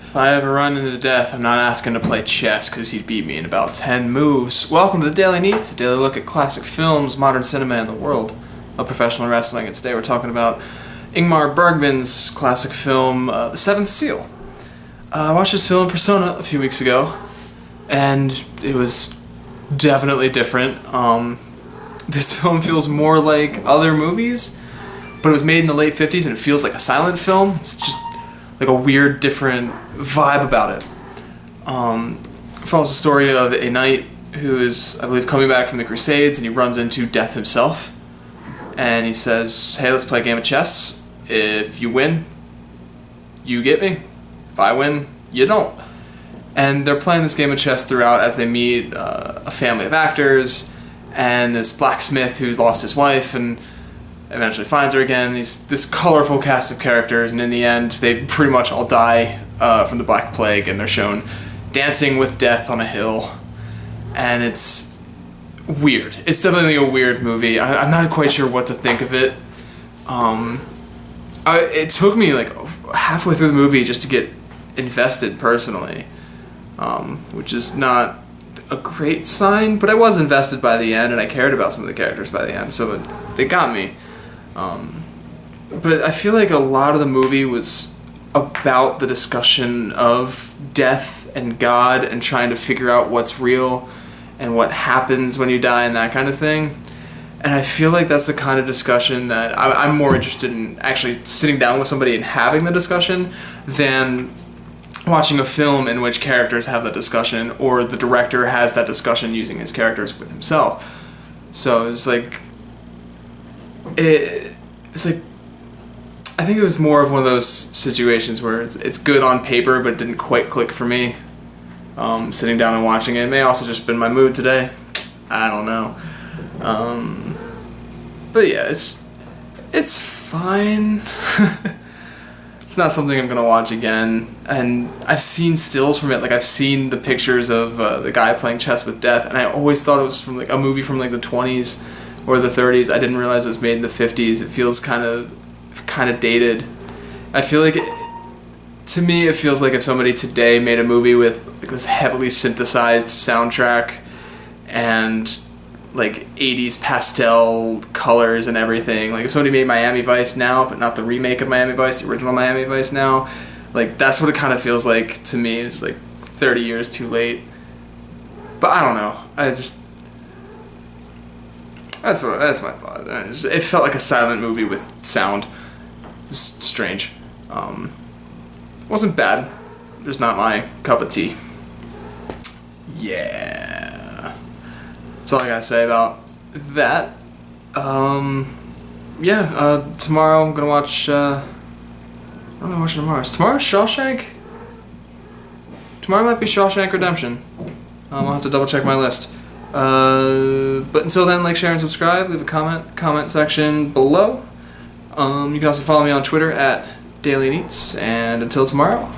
If I ever run into death, I'm not asking to play chess because he'd beat me in about 10 moves. Welcome to the Daily Neitz, a daily look at classic films, modern cinema, and the world of professional wrestling. And today we're talking about Ingmar Bergman's classic film, The Seventh Seal. I watched this film, Persona, a few weeks ago, and it was definitely different. This film feels more like other movies, but it was made in the late 50s and it feels like a silent film. It's just like a weird, different vibe about it. It follows the story of a knight who is, I believe, coming back from the Crusades, and he runs into death himself. And he says, hey, let's play a game of chess. If you win, you get me. If I win, you don't. And they're playing this game of chess throughout as they meet a family of actors and this blacksmith who's lost his wife and eventually finds her again. This colorful cast of characters, and in the end, they pretty much all die from the Black Plague, and they're shown dancing with death on a hill. And it's weird. It's definitely a weird movie. I'm not quite sure what to think of it. It took me like halfway through the movie just to get invested personally, which is not a great sign, but I was invested by the end, and I cared about some of the characters by the end, so they got me. But I feel like a lot of the movie was about the discussion of death and God and trying to figure out what's real and what happens when you die and that kind of thing. And I feel like that's the kind of discussion that I'm more interested in actually sitting down with somebody and having the discussion than watching a film in which characters have the discussion or the director has that discussion using his characters with himself. So it's like I think it was more of one of those situations where it's good on paper but didn't quite click for me. Sitting down and watching it. It may also just been my mood today. I don't know. But yeah, it's fine. It's not something I'm gonna watch again. And I've seen stills from it. Like I've seen the pictures of the guy playing chess with death, and I always thought it was from like a movie from like the 20s or the 30s. I didn't realize it was made in the 50s. It feels kind of dated. I feel like to me it feels like if somebody today made a movie with like this heavily synthesized soundtrack and like 80s pastel colors and everything. Like if somebody made Miami Vice now, but not the remake of Miami Vice, the original Miami Vice now, like that's what it kind of feels like to me. It's like 30 years too late. But I don't know. That's my thought. It felt like a silent movie with sound. It was strange. It wasn't bad. Just not my cup of tea. Yeah. That's all I gotta say about that. Tomorrow I'm gonna watch. What am I watching tomorrow? Is tomorrow Shawshank? Tomorrow might be Shawshank Redemption. I'll have to double check my list. But until then, like, share, and subscribe. Leave a comment section below. You can also follow me on Twitter at Daily Neitz. And until tomorrow,